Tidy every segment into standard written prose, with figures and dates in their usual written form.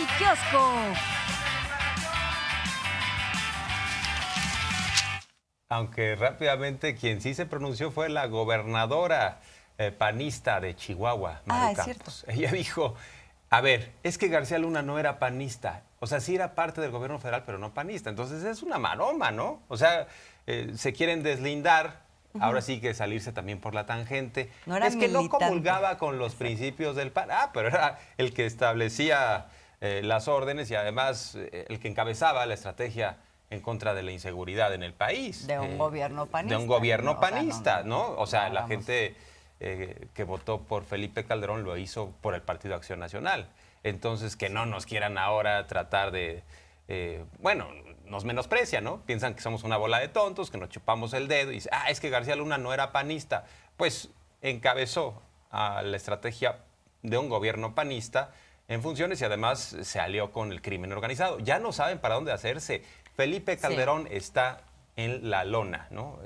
y Kiosco. Aunque rápidamente quien sí se pronunció fue la gobernadora panista de Chihuahua, Maru Campos. Ella dijo, a ver, es que García Luna no era panista. O sea, sí era parte del gobierno federal, pero no panista. Entonces es una maroma, ¿no? O sea, se quieren deslindar. Ahora sí que salirse también por la tangente. No era es que militante. no comulgaba con los principios del PAN. Pero era el que establecía las órdenes y además el que encabezaba la estrategia en contra de la inseguridad en el país. De un gobierno panista. De un gobierno panista, no. O sea, la gente que votó por Felipe Calderón lo hizo por el Partido Acción Nacional. Entonces, que no nos quieran ahora tratar de... bueno, nos menosprecian, ¿no? Piensan que somos una bola de tontos, que nos chupamos el dedo y dicen, es que García Luna no era panista. Pues encabezó a la estrategia de un gobierno panista en funciones y además se alió con el crimen organizado. Ya no saben para dónde hacerse. Felipe Calderón está en la lona, ¿no?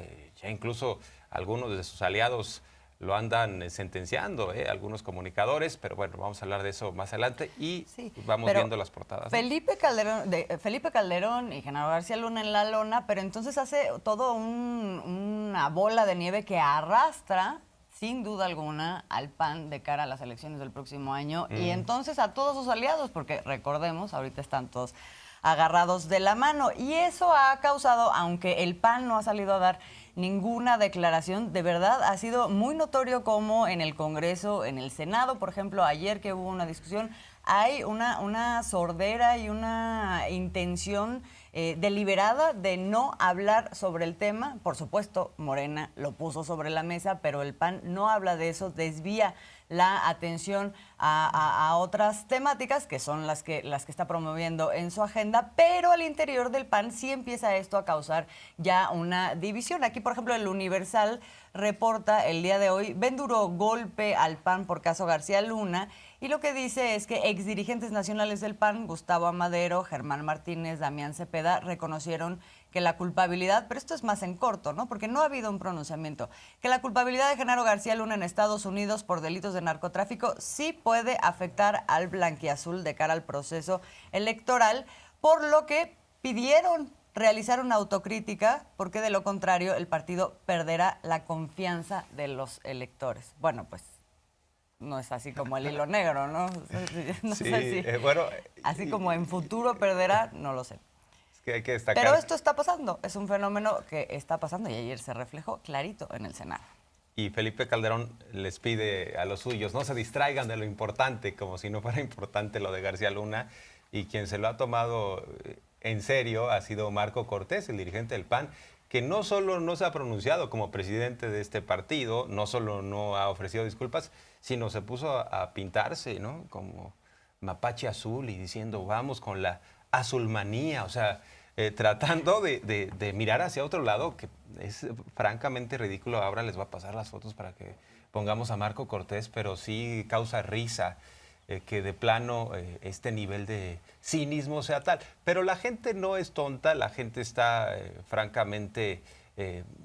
Ya incluso algunos de sus aliados lo andan sentenciando, algunos comunicadores, pero bueno, vamos a hablar de eso más adelante y vamos viendo las portadas. Felipe Calderón y Genaro García Luna en la lona, pero entonces hace todo una bola de nieve que arrastra, sin duda alguna, al PAN de cara a las elecciones del próximo año y entonces a todos sus aliados, porque recordemos, ahorita están todos agarrados de la mano. Y eso ha causado, aunque el PAN no ha salido a dar ninguna declaración, de verdad ha sido muy notorio como en el Congreso, en el Senado, por ejemplo, ayer que hubo una discusión, hay una sordera y una intención deliberada de no hablar sobre el tema. Por supuesto, Morena lo puso sobre la mesa, pero el PAN no habla de eso, desvía la atención a otras temáticas que son las que está promoviendo en su agenda, pero al interior del PAN sí empieza esto a causar ya una división. Aquí, por ejemplo, el Universal reporta el día de hoy, ven duro golpe al PAN por caso García Luna, y lo que dice es que exdirigentes nacionales del PAN, Gustavo Amadero, Germán Martínez, Damián Cepeda, reconocieron que la culpabilidad, pero esto es más en corto, ¿no? Porque no ha habido un pronunciamiento, que la culpabilidad de Genaro García Luna en Estados Unidos por delitos de narcotráfico sí puede afectar al blanquiazul de cara al proceso electoral, por lo que pidieron realizar una autocrítica, porque de lo contrario el partido perderá la confianza de los electores. Bueno, pues no es así como el hilo negro, ¿no? No sí, sé si, bueno, así como en futuro perderá, no lo sé. Que hay que destacar. Pero esto está pasando, es un fenómeno que está pasando y ayer se reflejó clarito en el Senado. Y Felipe Calderón les pide a los suyos, no se distraigan de lo importante, como si no fuera importante lo de García Luna, y quien se lo ha tomado en serio ha sido Marco Cortés, el dirigente del PAN, que no solo no se ha pronunciado como presidente de este partido, no solo no ha ofrecido disculpas, sino se puso a pintarse, ¿no? Como mapache azul y diciendo, vamos con la azulmanía, o sea, tratando de mirar hacia otro lado, que es francamente ridículo. Ahora les va a pasar las fotos para que pongamos a Marco Cortés, pero sí causa risa que de plano este nivel de cinismo sea tal. Pero la gente no es tonta, la gente está francamente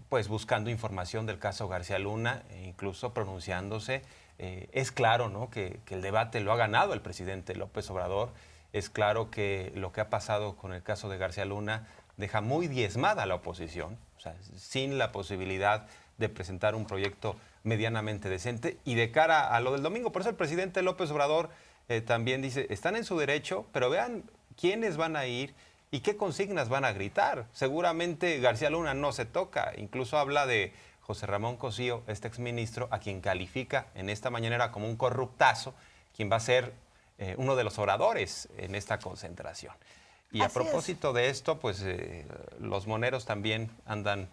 pues buscando información del caso García Luna, e incluso pronunciándose. Es claro, ¿no?, que el debate lo ha ganado el presidente López Obrador. Es claro que lo que ha pasado con el caso de García Luna deja muy diezmada a la oposición, o sea, sin la posibilidad de presentar un proyecto medianamente decente. Y de cara a lo del domingo, por eso el presidente López Obrador también dice, están en su derecho, pero vean quiénes van a ir y qué consignas van a gritar. Seguramente García Luna no se toca, incluso habla de José Ramón Cosío, este exministro, a quien califica en esta mañanera como un corruptazo, quien va a ser uno de los oradores en esta concentración. Y Así a propósito de esto, pues los moneros también andan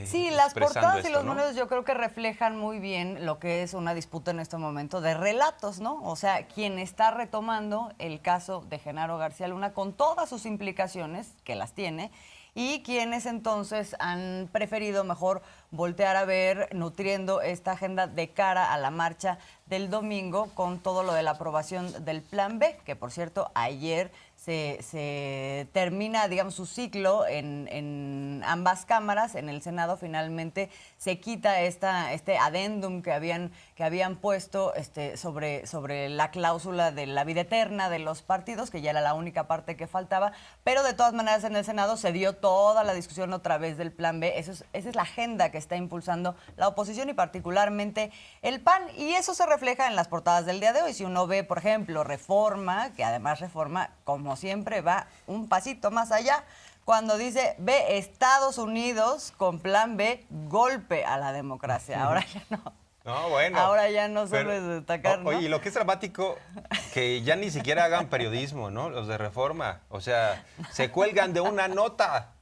sí, las portadas esto, y los ¿no? moneros yo creo que reflejan muy bien lo que es una disputa en este momento de relatos, ¿no? O sea, quien está retomando el caso de Genaro García Luna con todas sus implicaciones, que las tiene, y quienes entonces han preferido mejor voltear a ver, nutriendo esta agenda de cara a la marcha del domingo con todo lo de la aprobación del Plan B, que por cierto ayer se termina, digamos, su ciclo en ambas cámaras. En el Senado finalmente se quita este adendum que habían puesto sobre la cláusula de la vida eterna de los partidos, que ya era la única parte que faltaba, pero de todas maneras en el Senado se dio toda la discusión otra vez del Plan B. Esa es la agenda que está impulsando la oposición y particularmente el PAN, y eso se refleja en las portadas del día de hoy. Si uno ve, por ejemplo, Reforma, que además Reforma, como siempre, va un pasito más allá, cuando dice, ve Estados Unidos con Plan B, golpe a la democracia. Ahora ya no. No, bueno. Ahora ya no solo es destacar, ¿no? Oye, y lo que es dramático, que ya ni siquiera hagan periodismo, ¿no? Los de Reforma. O sea, se cuelgan de una nota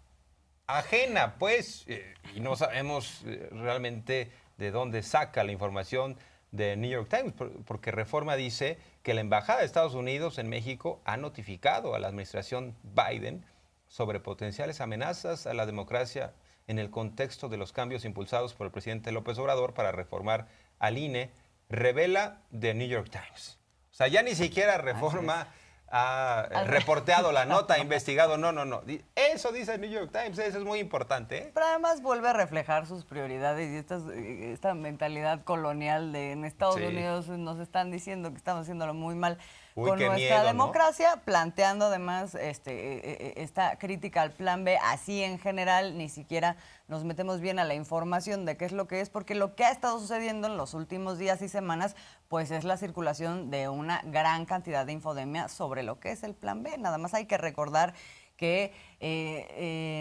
ajena, pues, y no sabemos realmente de dónde saca la información de New York Times, porque Reforma dice que la Embajada de Estados Unidos en México ha notificado a la administración Biden sobre potenciales amenazas a la democracia en el contexto de los cambios impulsados por el presidente López Obrador para reformar al INE, revela The New York Times. O sea, ya ni siquiera Reforma ha reporteado la nota, ha investigado. No. Eso dice el New York Times, eso es muy importante, ¿eh? Pero además vuelve a reflejar sus prioridades y esta mentalidad colonial de en Estados Unidos nos están diciendo que estamos haciéndolo muy mal con nuestra miedo, democracia, ¿no? Planteando además esta crítica al Plan B, así en general ni siquiera nos metemos bien a la información de qué es lo que es, porque lo que ha estado sucediendo en los últimos días y semanas, pues es la circulación de una gran cantidad de infodemia sobre lo que es el Plan B. Nada más hay que recordar que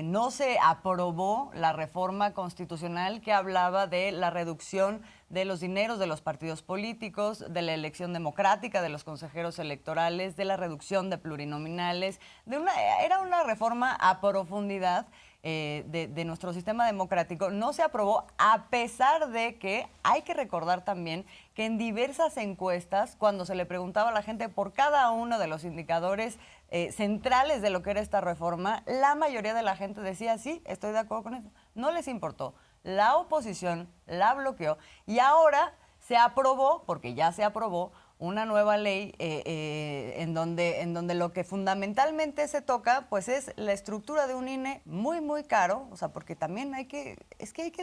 no se aprobó la reforma constitucional que hablaba de la reducción de los dineros de los partidos políticos, de la elección democrática de los consejeros electorales, de la reducción de plurinominales. Era una reforma a profundidad de nuestro sistema democrático. No se aprobó, a pesar de que hay que recordar también que en diversas encuestas, cuando se le preguntaba a la gente por cada uno de los indicadores centrales de lo que era esta reforma, la mayoría de la gente decía, sí, estoy de acuerdo con eso. No les importó. La oposición la bloqueó y ahora se aprobó, porque ya se aprobó, una nueva ley en donde lo que fundamentalmente se toca pues es la estructura de un INE muy, muy caro, o sea, porque también hay que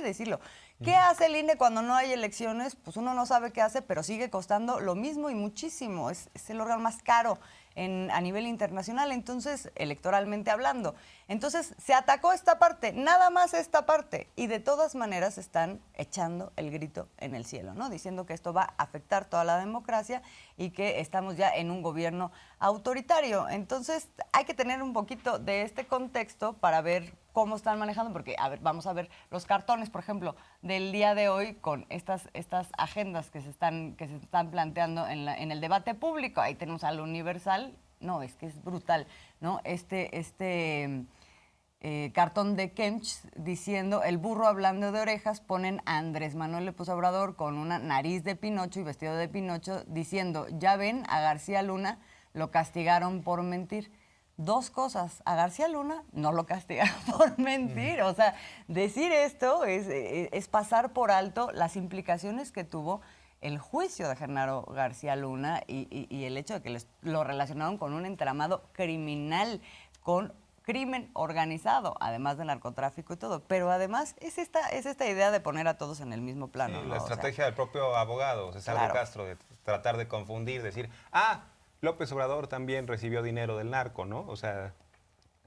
decirlo. ¿Qué hace el INE cuando no hay elecciones? Pues uno no sabe qué hace, pero sigue costando lo mismo y muchísimo. Es el órgano más caro a nivel internacional, entonces, electoralmente hablando. Entonces, se atacó esta parte, nada más esta parte, y de todas maneras están echando el grito en el cielo, ¿no? Diciendo que esto va a afectar toda la democracia y que estamos ya en un gobierno autoritario. Entonces, hay que tener un poquito de este contexto para ver cómo están manejando, porque vamos a ver los cartones, por ejemplo, del día de hoy con estas agendas que se están planteando en el debate público. Ahí tenemos al Universal, no, es que es brutal, ¿no? Cartón de Kempch diciendo, el burro hablando de orejas, ponen a Andrés Manuel López Obrador con una nariz de Pinocho y vestido de Pinocho, diciendo, ya ven, a García Luna lo castigaron por mentir. Dos cosas, a García Luna no lo castigaron por mentir. O sea, decir esto es pasar por alto las implicaciones que tuvo el juicio de Genaro García Luna y el hecho de que lo relacionaron con un entramado criminal, con crimen organizado, además de narcotráfico y todo. Pero además es esta idea de poner a todos en el mismo plano, sí, ¿no? la estrategia del propio abogado, César de Castro, de tratar de confundir, decir, López Obrador también recibió dinero del narco, ¿no? O sea,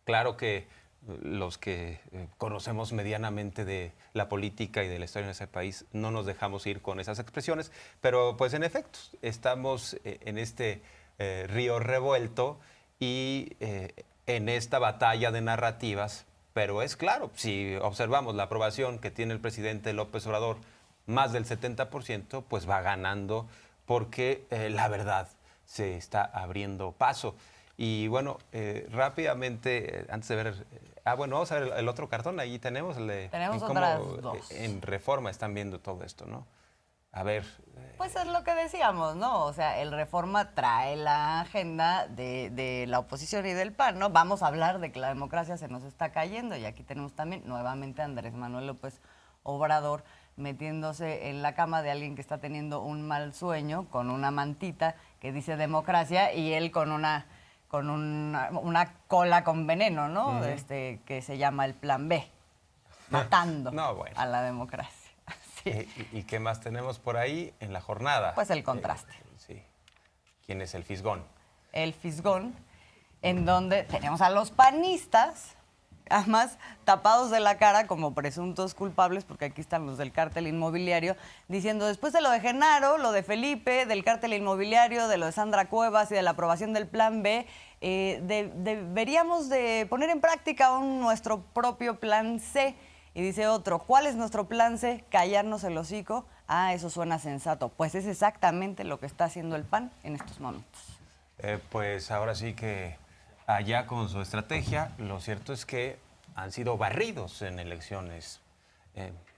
claro que los que conocemos medianamente de la política y de la historia de ese país no nos dejamos ir con esas expresiones, pero pues en efecto estamos en este río revuelto y en esta batalla de narrativas, pero es claro, si observamos la aprobación que tiene el presidente López Obrador, más del 70%, pues va ganando porque la verdad se está abriendo paso. Y bueno, rápidamente, antes de ver... vamos a ver el otro cartón, ahí tenemos el de... Tenemos otras dos. En Reforma están viendo todo esto, ¿no? A ver... Pues es lo que decíamos, ¿no? O sea, el Reforma trae la agenda de la oposición y del PAN, ¿no? Vamos a hablar de que la democracia se nos está cayendo y aquí tenemos también nuevamente a Andrés Manuel López Obrador metiéndose en la cama de alguien que está teniendo un mal sueño con una mantita que dice democracia y él con una con una cola con veneno, ¿no? Que se llama el Plan B, matando a la democracia. Sí. ¿Y qué más tenemos por ahí en la jornada? Pues el contraste. Sí. ¿Quién es el fisgón? El fisgón, en donde tenemos a los panistas, además tapados de la cara como presuntos culpables, porque aquí están los del cártel inmobiliario, diciendo después de lo de Genaro, lo de Felipe, del cártel inmobiliario, de lo de Sandra Cuevas y de la aprobación del Plan B, deberíamos de poner en práctica nuestro propio Plan C. Y dice otro, ¿cuál es nuestro Plan C? Callarnos el hocico. Ah, eso suena sensato. Pues es exactamente lo que está haciendo el PAN en estos momentos. Pues ahora sí que allá con su estrategia, lo cierto es que han sido barridos en elecciones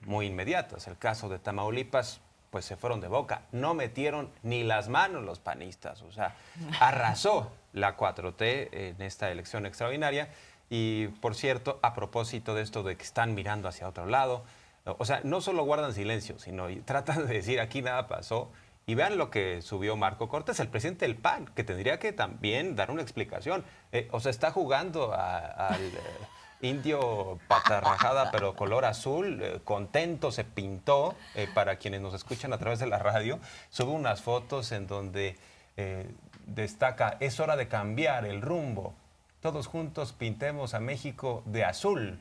muy inmediatas. El caso de Tamaulipas, pues se fueron de boca. No metieron ni las manos los panistas. O sea, arrasó la 4T en esta elección extraordinaria. Y, por cierto, a propósito de esto de que están mirando hacia otro lado, o sea, no solo guardan silencio, sino tratan de decir aquí nada pasó. Y vean lo que subió Marco Cortés, el presidente del PAN, que tendría que también dar una explicación. O sea, está jugando al indio patarrajada, pero color azul, contento, se pintó, para quienes nos escuchan a través de la radio, sube unas fotos en donde destaca, es hora de cambiar el rumbo. Todos juntos pintemos a México de azul.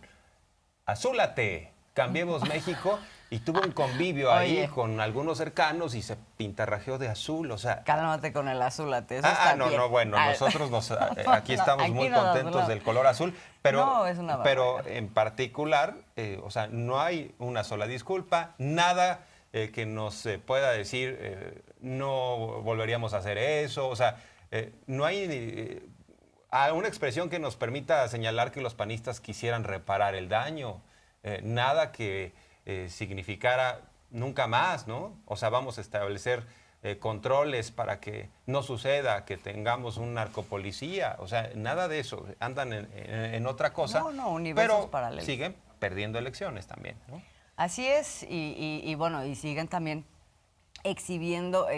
Azúlate, cambiemos México. Y tuvo un convivio ahí con algunos cercanos y se pintarrajeó de azul, o sea... Cálmate con el azúlate, eso está bien. Bueno, nosotros aquí estamos muy contentos del color azul, pero en particular, o sea, no hay una sola disculpa, nada que nos pueda decir, no volveríamos a hacer eso, o sea, no hay... una expresión que nos permita señalar que los panistas quisieran reparar el daño. Nada que significara nunca más, ¿no? O sea, vamos a establecer controles para que no suceda, que tengamos un narcopolicía. O sea, nada de eso. Andan en otra cosa. No, universos paralelos. Pero siguen perdiendo elecciones también, ¿no? Así es. Y bueno, y siguen también exhibiendo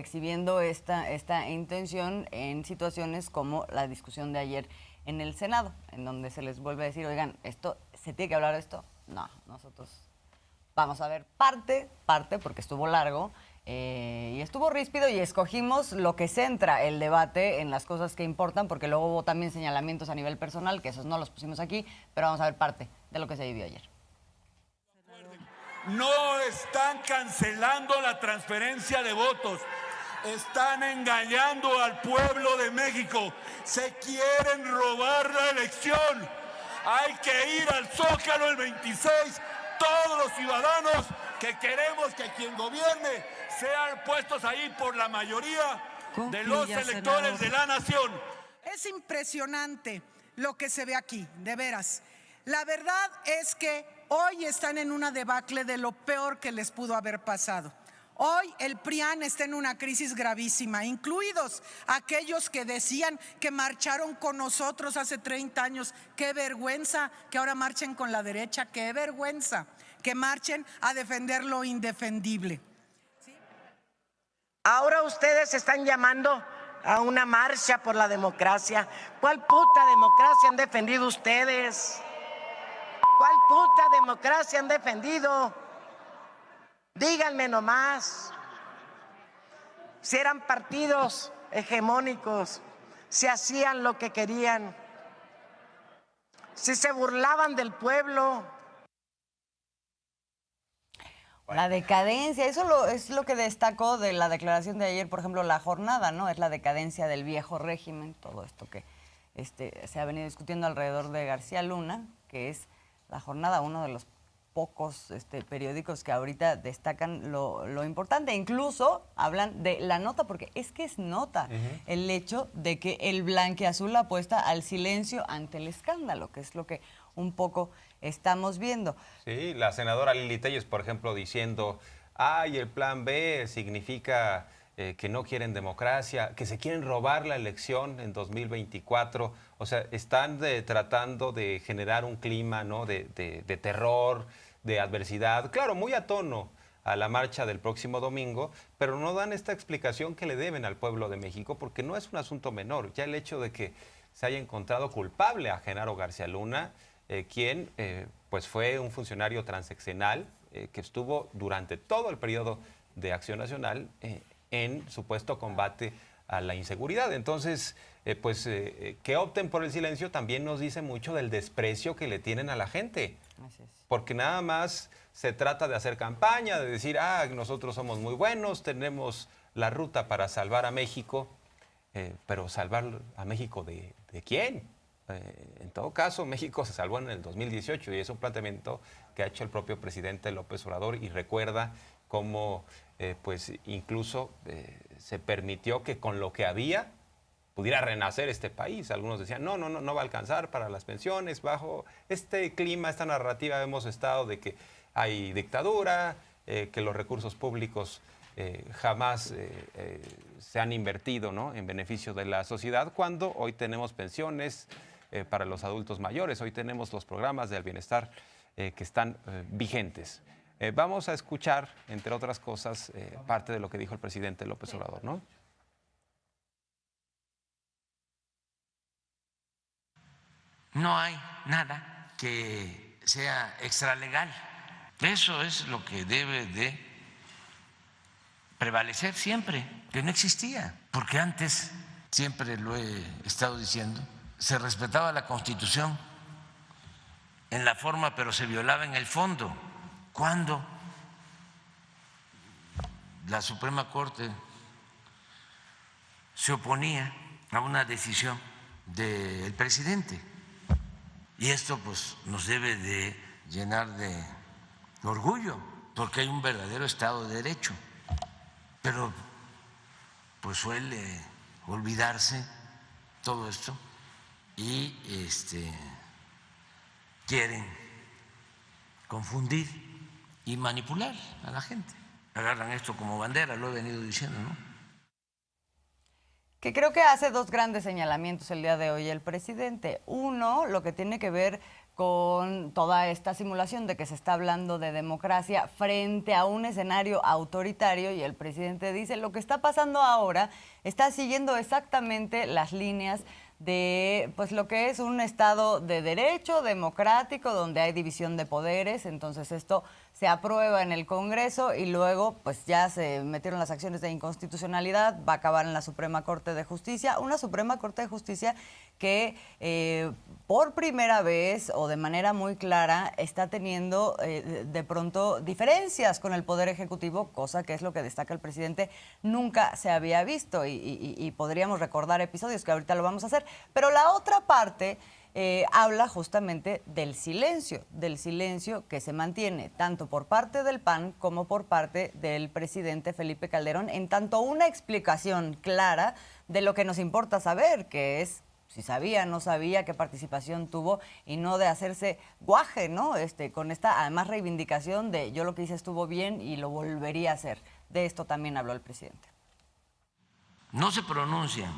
esta intención en situaciones como la discusión de ayer en el Senado, en donde se les vuelve a decir, oigan, esto se tiene que hablar de esto. No, nosotros vamos a ver parte, porque estuvo largo y estuvo ríspido y escogimos lo que centra el debate en las cosas que importan, porque luego hubo también señalamientos a nivel personal, que esos no los pusimos aquí, pero vamos a ver parte de lo que se vivió ayer. No están cancelando la transferencia de votos. Están engañando al pueblo de México. Se quieren robar la elección. Hay que ir al Zócalo el 26. Todos los ciudadanos que queremos que quien gobierne sean puestos ahí por la mayoría de los electores de la nación. Es impresionante lo que se ve aquí, de veras. La verdad es que hoy están en una debacle de lo peor que les pudo haber pasado. Hoy el PRIAN está en una crisis gravísima, incluidos aquellos que decían que marcharon con nosotros hace 30 años. ¡Qué vergüenza que ahora marchen con la derecha! ¡Qué vergüenza que marchen a defender lo indefendible! ¿Sí? Ahora ustedes están llamando a una marcha por la democracia. ¿Cuál puta democracia han defendido ustedes? ¿Cuál puta democracia han defendido? Díganme nomás. Si eran partidos hegemónicos, si hacían lo que querían, si se burlaban del pueblo. La decadencia, eso es lo que destacó de la declaración de ayer, por ejemplo, la jornada, ¿no? Es la decadencia del viejo régimen, todo esto que se ha venido discutiendo alrededor de García Luna, que es la jornada, uno de los pocos periódicos que ahorita destacan lo importante. Incluso hablan de la nota, porque es que es nota el hecho de que el blanqueazul apuesta al silencio ante el escándalo, que es lo que un poco estamos viendo. Sí, la senadora Lili Telles, por ejemplo, diciendo, ay, el plan B significa que no quieren democracia, que se quieren robar la elección en 2024. O sea, están tratando de generar un clima, ¿no?, de terror, de adversidad. Claro, muy a tono a la marcha del próximo domingo, pero no dan esta explicación que le deben al pueblo de México, porque no es un asunto menor. Ya el hecho de que se haya encontrado culpable a Genaro García Luna, quien pues fue un funcionario transeccional que estuvo durante todo el periodo de Acción Nacional en supuesto combate a la inseguridad. Entonces, que opten por el silencio también nos dice mucho del desprecio que le tienen a la gente. Así es. Porque nada más se trata de hacer campaña, de decir, nosotros somos muy buenos, tenemos la ruta para salvar a México, pero ¿salvar a México de quién? En todo caso, México se salvó en el 2018 y es un planteamiento que ha hecho el propio presidente López Obrador y recuerda cómo pues incluso se permitió que con lo que había pudiera renacer este país. Algunos decían, no va a alcanzar para las pensiones, bajo este clima, esta narrativa hemos estado de que hay dictadura, que los recursos públicos jamás se han invertido, ¿no?, en beneficio de la sociedad, cuando hoy tenemos pensiones para los adultos mayores, hoy tenemos los programas del bienestar que están vigentes. Vamos a escuchar, entre otras cosas, parte de lo que dijo el presidente López Obrador, ¿no? No hay nada que sea extralegal. Eso es lo que debe de prevalecer siempre, que no existía. Porque antes, siempre lo he estado diciendo, se respetaba la Constitución en la forma, pero se violaba en el fondo. Cuando la Suprema Corte se oponía a una decisión del presidente. Y esto pues nos debe de llenar de orgullo, porque hay un verdadero Estado de Derecho. Pero pues suele olvidarse todo esto y quieren confundir y manipular a la gente. Agarran esto como bandera, lo he venido diciendo, ¿no? Que creo que hace dos grandes señalamientos el día de hoy el presidente. Uno, lo que tiene que ver con toda esta simulación de que se está hablando de democracia frente a un escenario autoritario, y el presidente dice, lo que está pasando ahora está siguiendo exactamente las líneas de pues lo que es un Estado de derecho democrático donde hay división de poderes. Entonces esto se aprueba en el Congreso y luego pues ya se metieron las acciones de inconstitucionalidad, va a acabar en la Suprema Corte de Justicia, una Suprema Corte de Justicia que por primera vez o de manera muy clara está teniendo de pronto diferencias con el Poder Ejecutivo, cosa que es lo que destaca el presidente, nunca se había visto y podríamos recordar episodios que ahorita lo vamos a hacer. Pero la otra parte habla justamente del silencio que se mantiene tanto por parte del PAN como por parte del presidente Felipe Calderón, en tanto una explicación clara de lo que nos importa saber, que es si sabía, no sabía, qué participación tuvo, y no de hacerse guaje, ¿no? Con esta además reivindicación de yo lo que hice estuvo bien y lo volvería a hacer. De esto también habló el presidente. No se pronuncian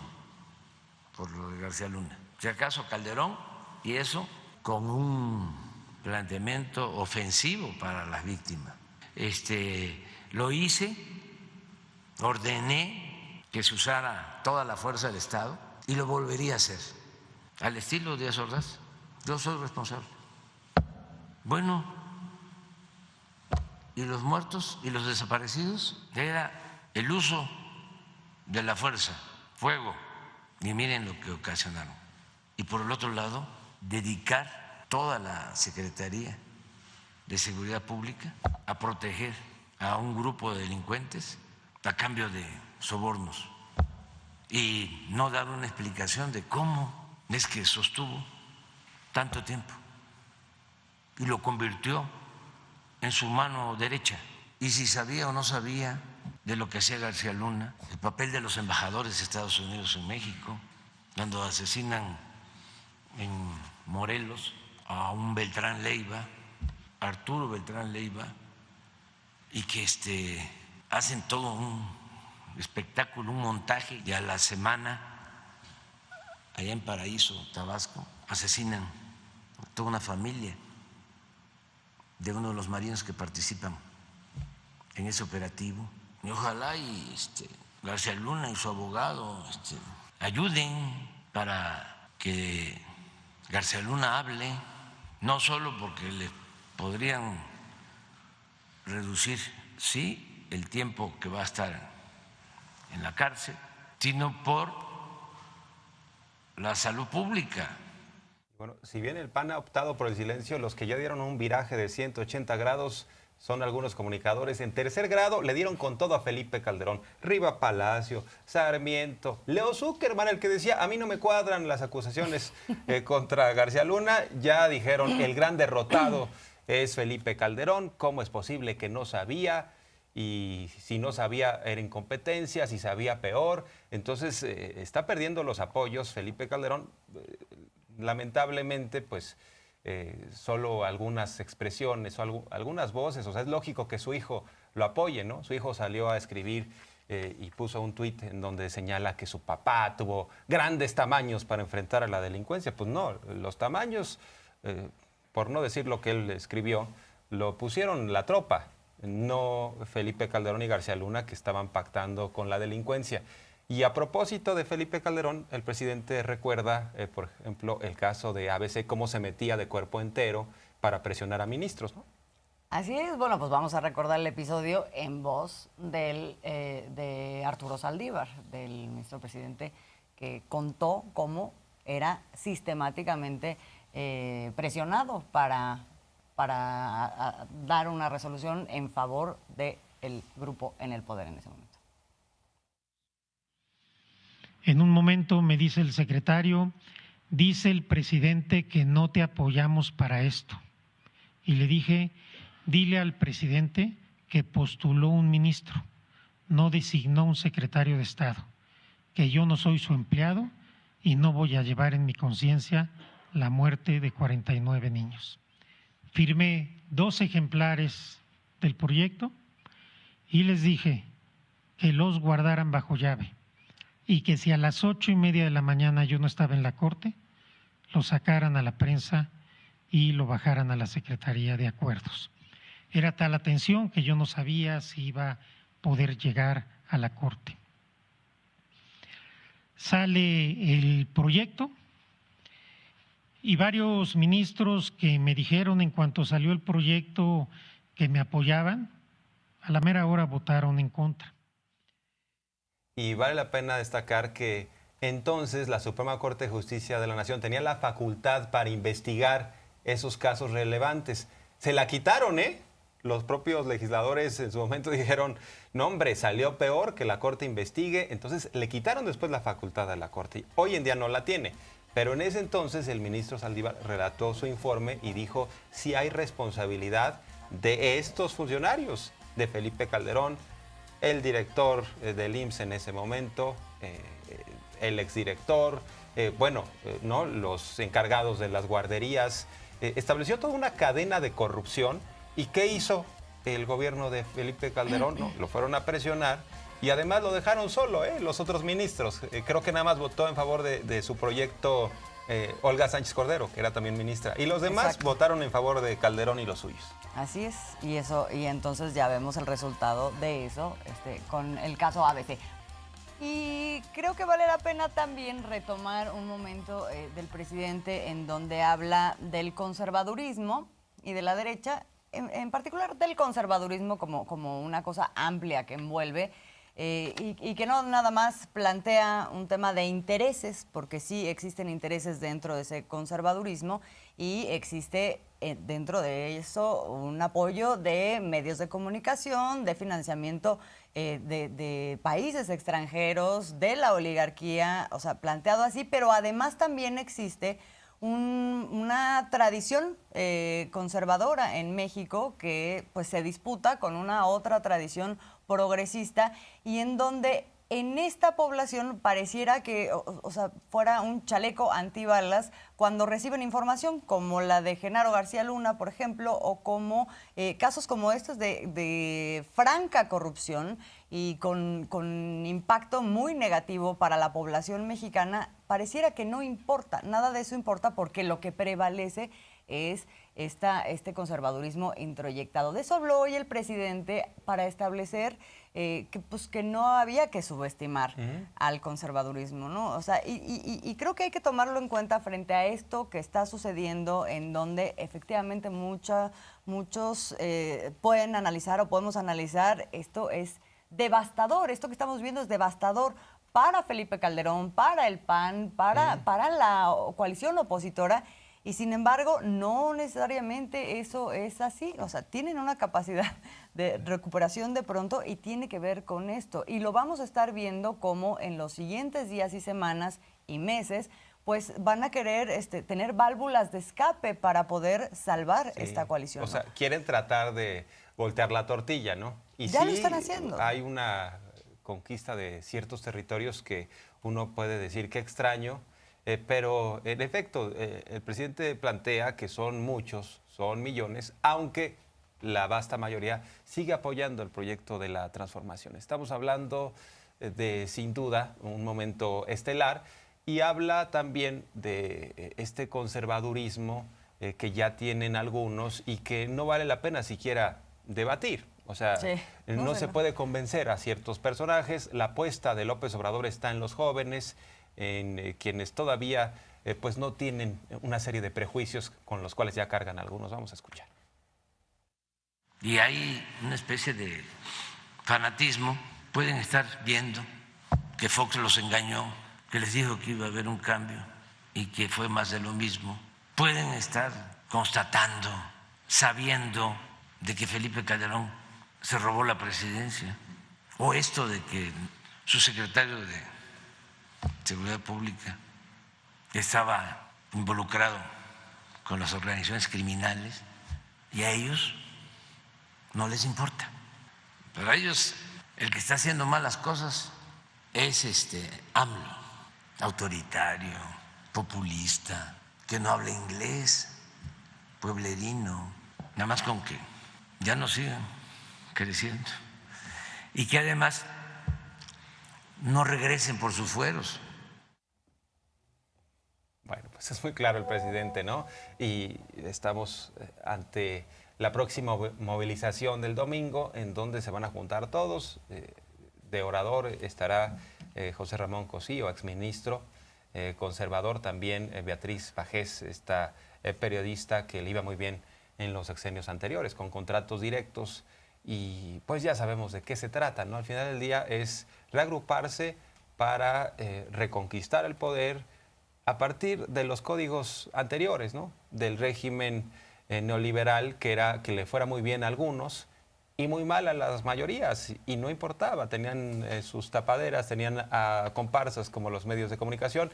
por lo de García Luna. Si acaso Calderón, y eso con un planteamiento ofensivo para las víctimas. Lo hice, ordené que se usara toda la fuerza del Estado y lo volvería a hacer. Al estilo de Díaz Ordaz, yo soy responsable. Bueno, ¿y los muertos y los desaparecidos? Era el uso de la fuerza, fuego. Y miren lo que ocasionaron. Y por el otro lado, dedicar toda la Secretaría de Seguridad Pública a proteger a un grupo de delincuentes a cambio de sobornos y no dar una explicación de cómo es que sostuvo tanto tiempo y lo convirtió en su mano derecha. Y si sabía o no sabía de lo que hacía García Luna, el papel de los embajadores de Estados Unidos en México, cuando asesinan en Morelos a un Beltrán Leiva, Arturo Beltrán Leiva, y que hacen todo un espectáculo, un montaje, y a la semana, allá en Paraíso, Tabasco, asesinan a toda una familia de uno de los marinos que participan en ese operativo. Y ojalá García Luna y su abogado ayuden para que García Luna hable, no solo porque le podrían reducir, sí, el tiempo que va a estar en la cárcel, sino por la salud pública. Bueno, si bien el PAN ha optado por el silencio, los que ya dieron un viraje de 180 grados son algunos comunicadores. En tercer grado le dieron con todo a Felipe Calderón. Riva Palacio, Sarmiento, Leo Zuckerman, el que decía, a mí no me cuadran las acusaciones contra García Luna, ya dijeron, el gran derrotado es Felipe Calderón. ¿Cómo es posible que no sabía? Y si no sabía era incompetencia, si sabía peor. Entonces está perdiendo los apoyos Felipe Calderón. Lamentablemente, pues solo algunas expresiones o algunas voces. O sea, es lógico que su hijo lo apoye, ¿no? Su hijo salió a escribir y puso un tuit en donde señala que su papá tuvo grandes tamaños para enfrentar a la delincuencia. Pues no, los tamaños, por no decir lo que él escribió, lo pusieron la tropa, no Felipe Calderón y García Luna, que estaban pactando con la delincuencia. Y a propósito de Felipe Calderón, el presidente recuerda, por ejemplo, el caso de ABC, cómo se metía de cuerpo entero para presionar a ministros, ¿no? Así es. Bueno, pues vamos a recordar el episodio en voz de Arturo Saldívar, del ministro presidente, que contó cómo era sistemáticamente presionado para dar una resolución en favor del grupo en el poder en ese momento. En un momento me dice el secretario, dice el presidente que no te apoyamos para esto. Y le dije, dile al presidente que postuló un ministro, no designó un secretario de Estado, que yo no soy su empleado y no voy a llevar en mi conciencia la muerte de 49 niños. Firmé 2 ejemplares del proyecto y les dije que los guardaran bajo llave y que si a las 8:30 de la mañana yo no estaba en la corte, lo sacaran a la prensa y lo bajaran a la Secretaría de Acuerdos. Era tal la tensión que yo no sabía si iba a poder llegar a la corte. Sale el proyecto y varios ministros que me dijeron en cuanto salió el proyecto que me apoyaban, a la mera hora votaron en contra. Y vale la pena destacar que entonces la Suprema Corte de Justicia de la Nación tenía la facultad para investigar esos casos relevantes. Se la quitaron, ¿eh? Los propios legisladores en su momento dijeron, no hombre, salió peor que la Corte investigue. Entonces le quitaron después la facultad a la Corte. Hoy en día no la tiene. Pero en ese entonces el ministro Saldívar relató su informe y dijo si hay responsabilidad de estos funcionarios, de Felipe Calderón, el director del IMSS en ese momento, el exdirector, ¿no? Los encargados de las guarderías. Estableció toda una cadena de corrupción. ¿Y qué hizo el gobierno de Felipe Calderón? ¿No? Lo fueron a presionar y además lo dejaron solo, los otros ministros. Creo que nada más votó en favor de su proyecto Olga Sánchez Cordero, que era también ministra. Y los demás Exacto. votaron en favor de Calderón y los suyos. Así es, y entonces ya vemos el resultado de eso con el caso ABC. Y creo que vale la pena también retomar un momento del presidente en donde habla del conservadurismo y de la derecha, en particular del conservadurismo como una cosa amplia que envuelve y que no nada más plantea un tema de intereses, porque sí existen intereses dentro de ese conservadurismo y existe dentro de eso un apoyo de medios de comunicación, de financiamiento de países extranjeros, de la oligarquía, o sea, planteado así, pero además también existe una tradición conservadora en México que pues se disputa con una otra tradición progresista y en donde en esta población pareciera que o sea, fuera un chaleco antibalas cuando reciben información como la de Genaro García Luna, por ejemplo, o como casos como estos de franca corrupción y con impacto muy negativo para la población mexicana. Pareciera que no importa, nada de eso importa porque lo que prevalece es este conservadurismo introyectado. De eso habló hoy el presidente para establecer que no había que subestimar al conservadurismo, ¿no? O sea, y creo que hay que tomarlo en cuenta frente a esto que está sucediendo, en donde efectivamente muchos pueden analizar o podemos analizar, esto es devastador, esto que estamos viendo es devastador para Felipe Calderón, para el PAN, para la coalición opositora. Y sin embargo, no necesariamente eso es así. O sea, tienen una capacidad de recuperación de pronto y tiene que ver con esto. Y lo vamos a estar viendo como en los siguientes días y semanas y meses, pues van a querer tener válvulas de escape para poder salvar esta coalición. O sea, quieren tratar de voltear la tortilla, ¿no? Y ya lo están haciendo. Hay una conquista de ciertos territorios que uno puede decir que extraño. Pero, en efecto, el presidente plantea que son muchos, son millones, aunque la vasta mayoría sigue apoyando el proyecto de la transformación. Estamos hablando de, sin duda, un momento estelar y habla también de este conservadurismo que ya tienen algunos y que no vale la pena siquiera debatir. O sea, no se puede convencer a ciertos personajes. La apuesta de López Obrador está en los jóvenes, en quienes todavía pues no tienen una serie de prejuicios con los cuales ya cargan algunos. Vamos a escuchar. Y hay una especie de fanatismo. Pueden estar viendo que Fox los engañó, que les dijo que iba a haber un cambio y que fue más de lo mismo. Pueden estar constatando, sabiendo de que Felipe Calderón se robó la presidencia, o esto de que su secretario de Seguridad Pública estaba involucrado con las organizaciones criminales y a ellos no les importa. Pero a ellos el que está haciendo malas cosas es AMLO, autoritario, populista, que no habla inglés, pueblerino, nada más con que ya no sigan creciendo y que además no regresen por sus fueros. Bueno, pues es muy claro el presidente, ¿no? Y estamos ante la próxima movilización del domingo, en donde se van a juntar todos. De orador estará José Ramón Cosío, exministro, conservador también Beatriz Pajés, esta periodista que le iba muy bien en los sexenios anteriores, con contratos directos. Y pues ya sabemos de qué se trata, ¿no? Al final del día es reagruparse para reconquistar el poder a partir de los códigos anteriores, ¿no? Del régimen neoliberal que era que le fuera muy bien a algunos y muy mal a las mayorías, y no importaba, tenían sus tapaderas, tenían a comparsas como los medios de comunicación.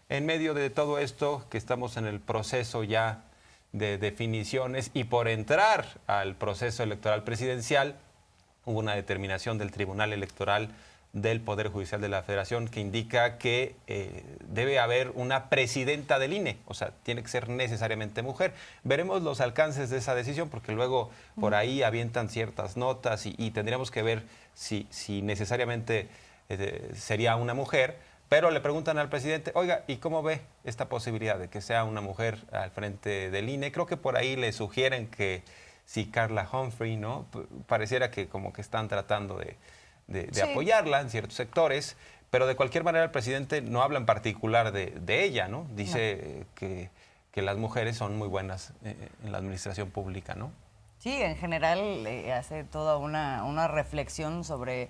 En medio de todo esto, que estamos en el proceso ya de definiciones y por entrar al proceso electoral presidencial, hubo una determinación del Tribunal Electoral del Poder Judicial de la Federación que indica que debe haber una presidenta del INE, o sea, tiene que ser necesariamente mujer. Veremos los alcances de esa decisión porque luego por ahí avientan ciertas notas y tendríamos que ver si necesariamente sería una mujer. Pero le preguntan al presidente, oiga, ¿y cómo ve esta posibilidad de que sea una mujer al frente del INE? Creo que por ahí le sugieren que si Carla Humphrey, ¿no? Pareciera que como que están tratando de apoyarla en ciertos sectores, pero de cualquier manera el presidente no habla en particular de ella, ¿no? Dice que las mujeres son muy buenas en la administración pública, ¿no? Sí, en general hace toda una reflexión sobre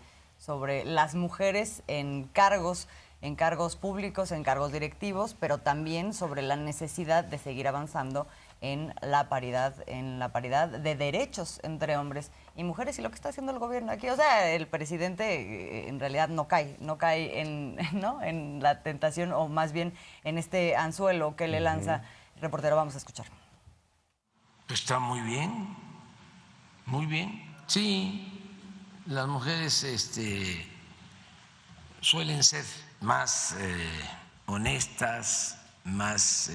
las mujeres en cargos públicos, en cargos directivos, pero también sobre la necesidad de seguir avanzando en la paridad de derechos entre hombres y mujeres, y lo que está haciendo el gobierno aquí. O sea, el presidente en realidad no cae en la tentación, o más bien en este anzuelo que le lanza el reportero. Vamos a escuchar. Está muy bien, muy bien. Sí, las mujeres suelen ser más honestas, más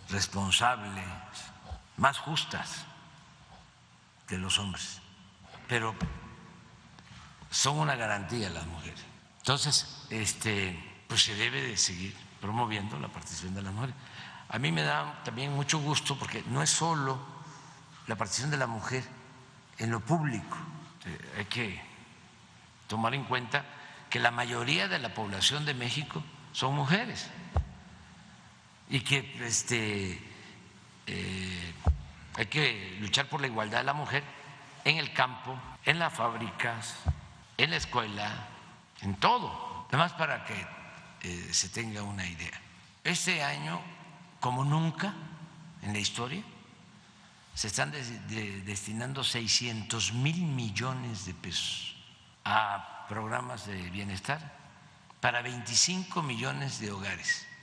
responsables, más justas que los hombres, pero son una garantía las mujeres. Entonces, pues se debe de seguir promoviendo la participación de las mujeres. a mí me da también mucho gusto porque no es solo la participación de la mujer en lo público. Hay que tomar en cuenta que la mayoría de la población de México son mujeres y que hay que luchar por la igualdad de la mujer en el campo, en las fábricas, en la escuela, en todo. Además, para que se tenga una idea, este año, como nunca en la historia, se están destinando 600,000 millones de pesos a programas de bienestar para 25 millones de hogares.